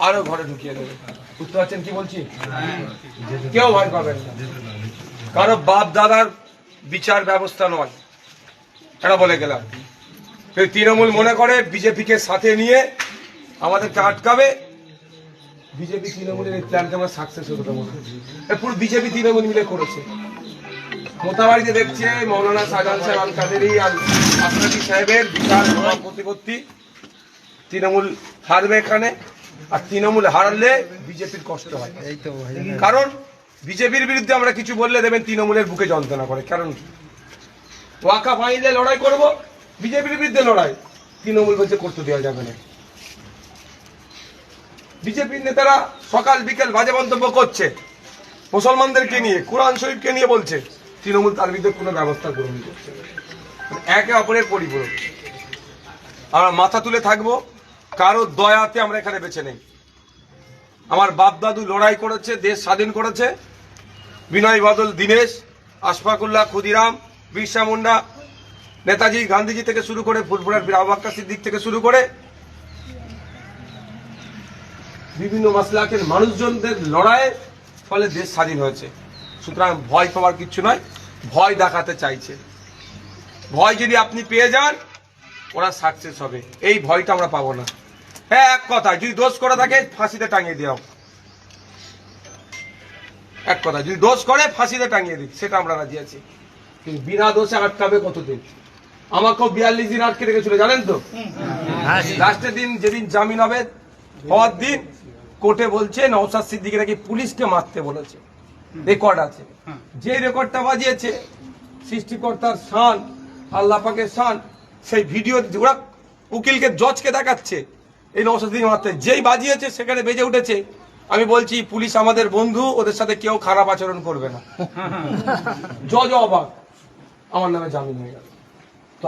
আরো ঘরে ঢুকিয়ে দেবে। বুঝতে পারছেন কি বলছি? কেউ ভয় পাবেন না, কারো বাপ দাদার বিচার ব্যবস্থা নয়, এটা বলে গেলাম। তৃণমূল মনে করে বিজেপিকে সাথে নিয়ে আমাদেরকে আটকাবে, বিজেপি তৃণমূলের এই প্ল্যানকে আমরা সাকসেস হতে দেবো না। পুরো বিজেপি তৃণমূল মিলে করেছে। মোতাবাড়িতে দেখছে মৌলানা শাহজাহান সাহেব আল কাদেরী আর আসরাফি সাহেবের বিচার প্রতিপত্তি, তৃণমূল হারবে এখানে, আর তৃণমূল হারলে বিজেপির কষ্ট হয়। কারণ বিজেপির বিরুদ্ধে আমরা কিছু বললে দেবেন তৃণমূলের বুকে যন্ত্রণা করে। কারণ ওয়াকাফ আইনে লড়াই করব, বিজেপির বিরুদ্ধে লড়াই, তৃণমূল বলছে করতে দেওয়া যাবে না। বিজেপির নেতারা সকাল বিকেল বাজে মন্তব্য করছে মুসলমানদেরকে নিয়ে, কোরআন শরীফকে নিয়ে বলছে, তৃণমূল তার বিরুদ্ধে কোনো ব্যবস্থা গ্রহণ করছে। একে অপরের পরিপূরক। আমরা মাথা তুলে থাকবো, কারো দয়াতে আমরা এখানে বেঁচে নেই। আমার বাপ দাদু লড়াই করেছে, দেশ স্বাধীন করেছে। বিনয় বাদল দীনেশ, আশফাকুল্লাহ, ক্ষুদিরাম, বিরসা মুন্ডা, নেতাজি গান্ধীজি থেকে শুরু করে ফুরফুরার বীর আবু বকর সিদ্দিক থেকে শুরু করে বিভিন্ন মাসলাকের মানুষজনদের লড়াইয়ের ফলে দেশ স্বাধীন হয়েছে। সুতরাং ভয় পাওয়ার কিছু নয়, ভয় দেখাতে চাইছে। ভয় যদি আপনি পেয়ে যান, ওরা সাকসেস হবে। এই ভয়টা আমরা পাবো না। হ্যাঁ, এক কথা, যদি দোষ করে থাকে ফাঁসিতে টাঙিয়ে দেওয়া, এক কথা, যদি দোষ করে ফাঁসিতে টাঙিয়ে দিই, সেটা আমরা রাজি আছি। কিন্তু বিনা দোষে আটকাবে কতদিন? আমাকেও 42 দিন আটকে রেখেছিল, জানেন তো। লাস্টের দিন যেদিন জামিন হবে, হওয়ার দিন কোর্টে বলছে নওশাদ সিদ্দিকী নাকি পুলিশকে মারতে বলেছে, রেকর্ড আছে। যে রেকর্ডটা বাজিয়েছে সৃষ্টিকর্তার শান, আল্লাহ পাকের শান, সেই ভিডিও ওরা উকিলকে জজকে দেখাচ্ছে এই নওশাদ সিদ্দিকী মারতে, যেই বাজিয়েছে সেখানে বেজে উঠেছে, আমি বলছি পুলিশ আমাদের বন্ধু, ওদের সাথে কেউ খারাপ আচরণ করবে না। জজ অবাক, আমার নামে জামিন হয়ে গেল। তো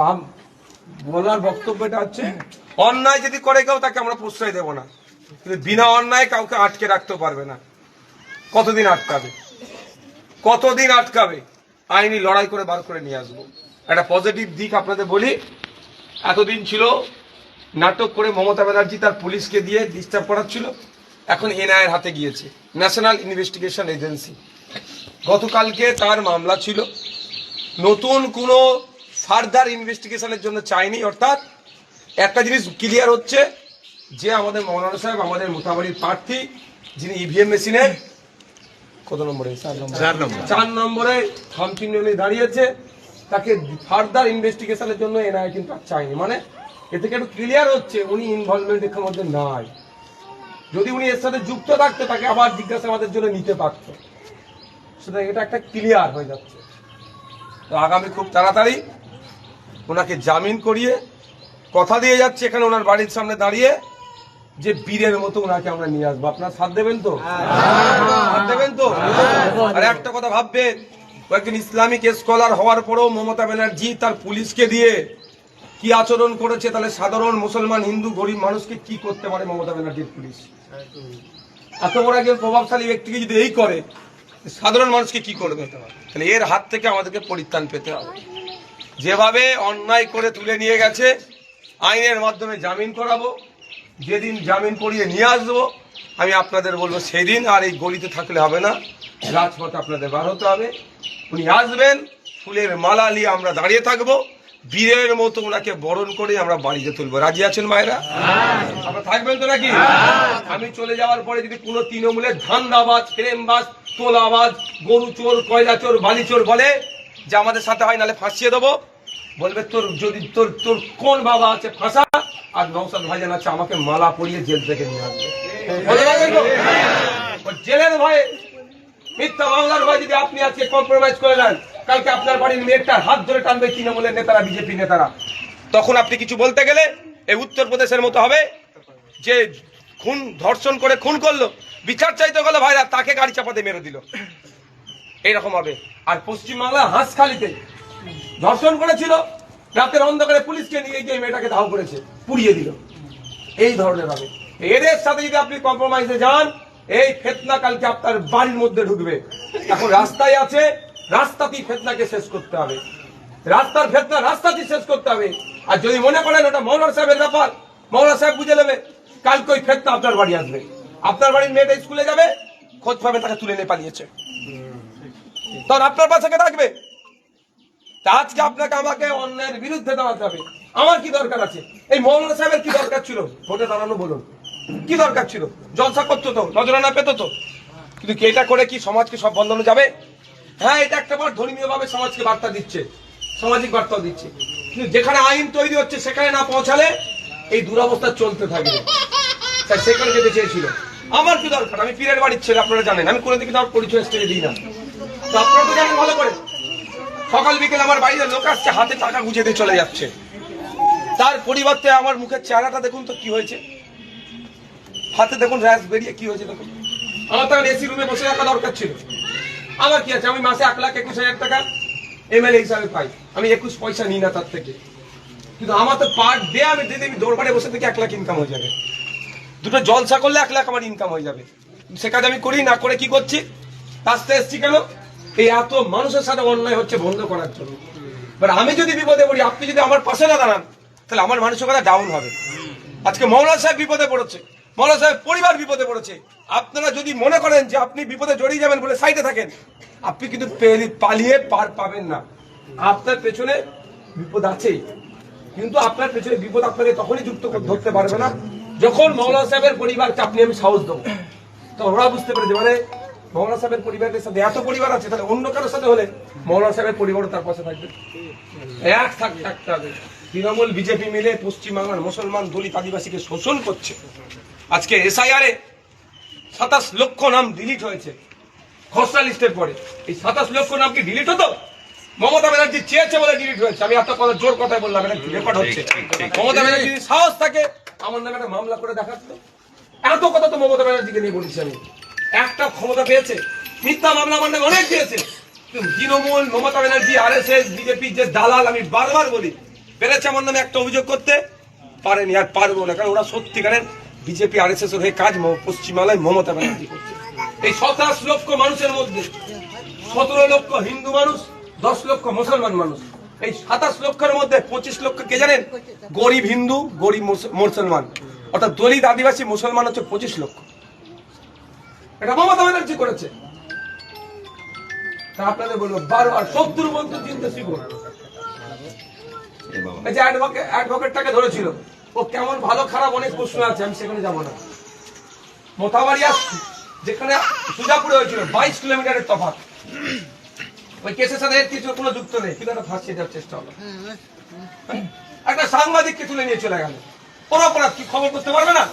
বলার বক্তব্যটা হচ্ছে, অন্যায় যদি করে কেউ, তাকে আমরা প্রশ্রয় দেব না, কিন্তু বিনা অন্যায় কাউকে আটকে রাখতে পারবে না। কতদিন আটকাবে? কতদিন আটকাবে? আইনি লড়াই করে বার করে নিয়ে আসবো। একটা পজিটিভ দিক আপনাদের বলি, এতদিন ছিল নাটক করে মমতা ব্যানার্জি তার পুলিশকে দিয়ে ডিস্টার্ব করাচ্ছিল, এখন এনআইএর হাতে গিয়েছে, ন্যাশনাল ইনভেস্টিগেশন এজেন্সি। গতকালকে তার মামলা ছিল, নতুন কোনো ফার্দার ইনভেস্টিগেশনের জন্য চাইনি। অর্থাৎ একটা জিনিস ক্লিয়ার হচ্ছে যে আমাদের মৌলানা সাহেব আমাদের মোতাবাড়ির প্রার্থী, যিনি ইভিএম মেশিনের কত নম্বরে 4 নম্বরে থামচিহ্ন নিয়ে দাঁড়িয়েছে, তাকে ফার্দার ইনভেস্টিগেশনের জন্য এনআইএ কিন্তু চাইনি। মানে এ থেকে একটু ক্লিয়ার হচ্ছে উনি ইনভলভমেন্ট এর মধ্যে নাই। যদি উনি এর সাথে যুক্ত থাকতো, তাকে আবার জিজ্ঞাসাবাদের জন্য নিতে পারত। সুতরাং এটা একটা ক্লিয়ার হয়ে যাচ্ছে। তো আগামী খুব তাড়াতাড়ি ওনাকে জামিন করিয়ে কথা দিয়ে যাচ্ছে, এখানে ওনার বাড়ির সামনে দাঁড়িয়ে, যে বীরের মতো ওনাকে আমরা নিয়ে আসবো। আপনার সাথ দেবেন তো? সাথ দেবেন তো? আর একটা কথা ভাববেন, ও একজন ইসলামিক স্কলার হওয়ার পরেও মমতা ব্যানার্জি তার পুলিশকে দিয়ে কি আচরণ করেছে, তাহলে সাধারণ মুসলমান হিন্দু গরিব মানুষকে কি করতে পারে মমতা ব্যানার্জির পুলিশ? এত বড় একজন প্রভাবশালী ব্যক্তিকে যদি এই করে, সাধারণ মানুষকে কি করবে? তাহলে এর হাত থেকে আমাদেরকে পরিত্রাণ পেতে হবে। যেভাবে অন্যায় করে তুলে নিয়ে গেছে, আইনের মাধ্যমে জামিন করাবো, যেদিন জামিন করিয়ে নিয়ে আসবো, আমি আপনাদের বলবো সেদিন আর এই গলিতে থাকলে হবে না, রাজপথে আপনাদের বার হতে হবে। উনি আসবেন, ফুলের মালা নিয়ে আমরা দাঁড়িয়ে থাকবো, বীরের মতো ওনাকে বরণ করে আমরা বাড়িতে তুলবো। রাজি আছেন মায়েরা? আপনারা থাকবেন তো নাকি? আমি চলে যাওয়ার পরে যদি কোনো তৃণমূলের ধান্দাবাজ, প্রেমবাজ, তোলাবাজ, গরু চোর, কয়লা চোর, বালি চোর বলে যে আমাদের সাথে হয়, নাহলে ফাঁসিয়ে দেবো, বলবে তোর যদি তোর তোর কোন বাবা আছে ফাঁসা, আর নওশাদ ভাইজান আছে আমাকে মালা পরিয়ে জেল থেকে নিয়ে আসবে। জেলের ভয়ে, মিথ্যা মামলার ভয়ে যদি আপনি আজকে কম্প্রোমাইজ করে নেন, কালকে আপনার বাড়ির মেয়েটার হাত ধরে টানবে তৃণমূলের নেতারা, বিজেপি নেতারা। তখন আপনি কিছু বলতে গেলে এই উত্তরপ্রদেশের মতো হবে, যে খুন ধর্ষণ করে খুন করলো, বিচার চাইতে গেলে ভাইরা তাকে গাড়ি চাপাতে মেরে দিল, এইরকম হবে। আর পশ্চিমবাংলা হাঁসখালিতে ধর্ষণ করেছিল, রাতের অন্ধকারে পুলিশকে নিয়ে গিয়ে মেয়েটাকে ধাও করেছে, পুড়িয়ে দিল। এই ধরনের হবে। এদের সাথে যদি আপনি কম্প্রোমাইজে যান, এই ফেতনা কালকে আপনার বাড়ির মধ্যে ঢুকবে। এখন রাস্তায় আছে, রাস্তাতেই ফেতনাকে শেষ করতে হবে, রাস্তার ফেতনা রাস্তাতেই শেষ করতে হবে। আর যদি মনে করেন ওটা মৌলানা সাহেবের ব্যাপার, মৌলানা সাহেব বুঝে নেবে, কালকে ওই ফেরত আপনার বাড়ি আসবে, আপনার বাড়ির মেয়েটা স্কুলে যাবে, খোঁজ পাবে তাকে তুলে নিয়ে পালিয়েছে, তখন আপনার পাশে কে থাকবে? আজকে আপনাকে আমাকে অন্যায়ের বিরুদ্ধে দাঁড়াতে হবে। আমার কি দরকার আছে? এই মৌলানা সাহেবের কি দরকার ছিল ভোটে দাঁড়ানো? বলুন, কি দরকার ছিল? জলসা করতো তো, নজরানা পেত তো, কিন্তু কি এটা করে কি সমাজকে সব বদলানো যাবে? হ্যাঁ, এটা একটা বার ধর্মীয় ভাবে সমাজকে বার্তা দিচ্ছে, সামাজিক বার্তাও দিচ্ছে, কিন্তু যেখানে আইন তৈরি হচ্ছে সেখানে না পৌঁছালে এই দুরবস্থা চলতে থাকবে। তাই সেখানে যেতে চেয়েছিল। আমার কি দরকার? আমি পীরের বাড়ির ছেলে, আপনারা জানেন, আমি কোনো দিকে আমার পরিচয় স্টেজে দিই না, তো আপনারা তো জানেন ভালো করে। সকাল বিকেল আমার বাড়িতে লোক আসছে, হাতে টাকা গুঁজে দিয়ে চলে যাচ্ছে, তার পরিবর্তে আমার মুখের চেহারাটা দেখুন তো কি হয়েছে, হাতে দেখুন র্যাশ বেরিয়ে কি হয়েছে দেখুন। আমার তখন এসি রুমে বসে রাখা দরকার ছিল। আমার কি আছে? আমি মাসে 1,21,000 টাকা এমএলএ হিসাবে পাই, আমি 21 পয়সা নিই না তার থেকে, কিন্তু আমার তো পার ডে আমি যদি আমি দৌড়বাড়ে বসে থেকে 1 লাখ ইনকাম হয়ে যাবে, দুটো জলসা করলে 1 লাখ আমার ইনকাম হয়ে যাবে। সে কাজ আমি করি না, করে কি করছি? রাস্তায় এসছি কেন? এই এত মানুষের সাথে অন্যায় হচ্ছে বন্ধ করার জন্য। এবার আমি যদি বিপদে পড়ি, আপনি যদি আমার পাশে না দাঁড়ান, তাহলে আমার মানসিকতা ডাউন হবে। আজকে মৌলানা সাহেব বিপদে পড়েছে, মৌলানা সাহেব পরিবার বিপদে পড়েছে, আপনারা যদি মনে করেন যে আপনি বিপদে জড়িয়ে যাবেন বলে সাইডে থাকেন, আপনি কিন্তু পালিয়ে পার পাবেন না। আপনার পেছনে বিপদ আছেই, কিন্তু আপনার পেছনে বিপদ আপনাকে তখনই যুক্ত ধরতে পারবে না যখন মৌলানা সাহেবের পরিবারকে আপনি আমি সাহস দেবো। তো ওরা বুঝতে পেরেছে, মানে মৌলানা সাহেবের পরিবারের সাথে এত পরিবার আছে, তাহলে অন্য কারোর সাথে হলে মৌলানা সাহেবের পরিবারও তার পাশে থাকবে, এক থাকতে হবে। তৃণমূল বিজেপি মিলে পশ্চিমবাংলার মুসলমান দলিত আদিবাসীকে শোষণ করছে। আজকে এসআইআরে 27 লক্ষ নাম ডিলিট হয়েছে খসড়া লিস্টের পরে। এই 27 লক্ষ নাম কি ডিলিট হতো? মমতা ব্যানার্জি চেয়েছে বলে ডিলিট হয়েছে। আমি এত কথা জোর কথায় বললাম, এটা রেকর্ড হচ্ছে। মমতা ব্যানার্জি সাহস থাকে আমার নামে একটা মামলা করে দেখাতো। এত কথা তো মমতা ব্যানার্জিকে নিয়ে বলেছি আমি, একটা ক্ষমতা পেয়েছে? মিথ্যা মামলা আমার নামে অনেক দিয়েছে। তৃণমূল, মমতা ব্যানার্জি, আরএসএস, বিজেপি যে দালাল, আমি বারবার বলি, পেরেছে আমার নামে একটা অভিযোগ করতে, পারেনি আর পারবো না, কারণ ওরা সত্যিকারের বিজেপি আরএসএস এর হয়ে কাজ পশ্চিমবাংলায় মমতা ব্যানার্জি করছে। এই 27 লক্ষ মানুষের মধ্যে 17 লক্ষ হিন্দু মানুষ, 10 লক্ষ মুসলমান মানুষ। এই 27 লক্ষের মধ্যে 25 লক্ষ কে জানেন? গরিব হিন্দু, গরিব মুসলমান, অর্থাৎ দলিত আদিবাসী মুসলমান হচ্ছে 25 লক্ষ। এটা মমতা ব্যানার্জি করেছে। তা আপনাদের বলবো বারবার শত্রু বন্ধু চিনতে শিখুন। এই যে অ্যাডভোকেটটাকে ধরেছিল, ও কেমন ভালো খারাপ অনেক প্রশ্ন আছে, আমি সেখানে যাবো না। মোথাবাড়ি আসছি, যেখানে সুজাপুরে হয়েছিল 22 কিলোমিটারের তফাৎ, ওই কেসের সাথে এর কিছু কোনো যুক্ত নেই, কিন্তু একটা ফাঁসিয়ে দেওয়ার চেষ্টা হলো। একটা সাংবাদিককে তুলে নিয়ে চলে গেল, ওর অপরাধ কি খবর করতে পারবে না?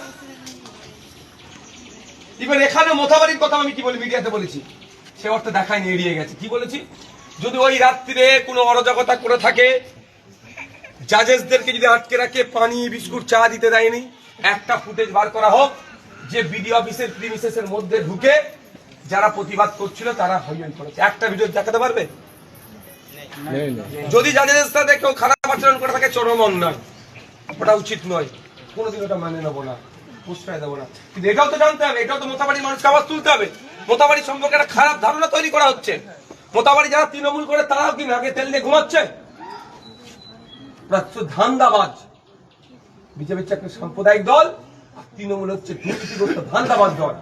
এবার এখানে মোথাবাড়ির কথা আমি কি বলি, মিডিয়াতে বলেছি, সে অর্থে দেখায়নি, এড়িয়ে গেছে। কি বলেছি? যদি ওই রাত্রিরে কোনো অরাজকতা করে থাকে, জাজেসদেরকে যদি আটকে রাখে, পানি বিস্কুট চা দিতে দেয়নি, একটা ফুটেজ বার করা হোক যে বিডিও অফিসের প্রিমিসেসের মধ্যে ঢুকে যারা প্রতিবাদ করছিল তারা হইহই করেছে। একটা ভিডিও দেখাতে পারবে? যদি জাজেসের সাথে কেউ খারাপ আচরণ করে থাকে, চরম অন্যায়, ওটা উচিত নয়, কোনোদিন ওটা মানে নেবো না, প্রশ্রয় দেবো না। কিন্তু এটাও তো জানতে হবে, এটাও তো মোথাবাড়ির মানুষকে আওয়াজ তুলতে হবে। মোথাবাড়ি সম্পর্কে একটা খারাপ ধারণা তৈরি করা হচ্ছে। মোথাবাড়ি যারা তৃণমূল করে তারাও কি নাকে তেল দিয়ে ঘুমাচ্ছে? ধান্দাবাজ। বিজেপি হচ্ছে একটা সাম্প্রদায়িক দল, তৃণমূল হচ্ছে দুর্নীতিগ্রস্ত ধান্দাবাজ দল।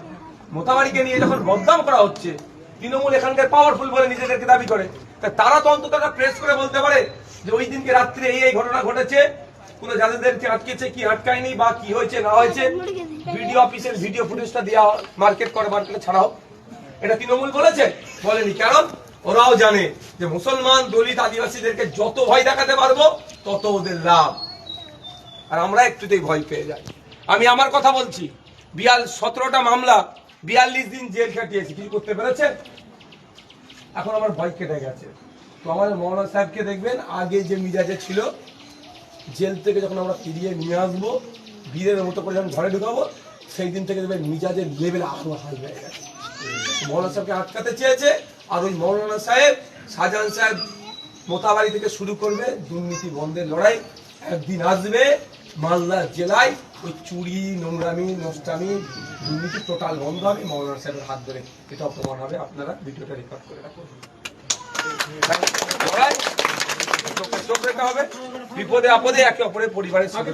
মোথাবাড়িকে নিয়ে যখন বদনাম করা হচ্ছে, তৃণমূল এখানকার পাওয়ারফুল বলে নিজেদেরকে দাবি করে, তারা তো অন্তত একটা প্রেস করে বলতে পারে যে ওই দিনকে রাত্রে এই ঘটনা ঘটেছে, কোন যাদেরকে আটকেছে, কি আটকায়নি, বা কি হয়েছে না হয়েছে, ভিডিও অফিসের ভিডিও ফুটেজটা দেওয়া মার্কেট করে, মার্কেটে ছাড়াও। এটা তৃণমূল বলেছে? বলেনি। কারণ ওরাও জানে যে মুসলমান দলিত আদিবাসীদেরকে যত ভয় দেখাতে পারবো তত ওদের লাভ, আর আমরা একটুতেই ভয় পেয়ে যাই। আমি আমার কথা বলছি, 17টা মামলা, 42 দিন জেল কাটিয়েছি, কিছু করতে পেরেছে? এখন আমার ভয় কেটে গেছে। তো আমাদের মৌলানা সাহেবকে দেখবেন, আগে যে মিজাজে ছিল, জেল থেকে যখন আমরা ফিরিয়ে নিয়ে আসবো, বীরের মতো করে যখন ঘরে ঢুকাবো, সেই দিন থেকে দেখবেন মিজাজের লেভেল আরো হাই হয়ে গেছে। মৌলানা সাহেবকে আটকাতে চেয়েছে, আর ওই মৌলানা সাহেব, শাহজাহান সাহেব মোথাবাড়ি থেকে শুরু করবে দুর্নীতি বন্ধের লড়াই। একদিন আসবে মালদা জেলায় ওই চুরি, নোংরামি, নষ্টামি, দুর্নীতি টোটাল বন্ধ হবে মৌলানা সাহেবের হাত ধরে। এটা অপমান হবে। আপনারা ভিডিওটা রেকর্ড করে রাখুন। চোখ রেখা হবে, বিপদে আপদে একে অপরের পরিবারের সাথে।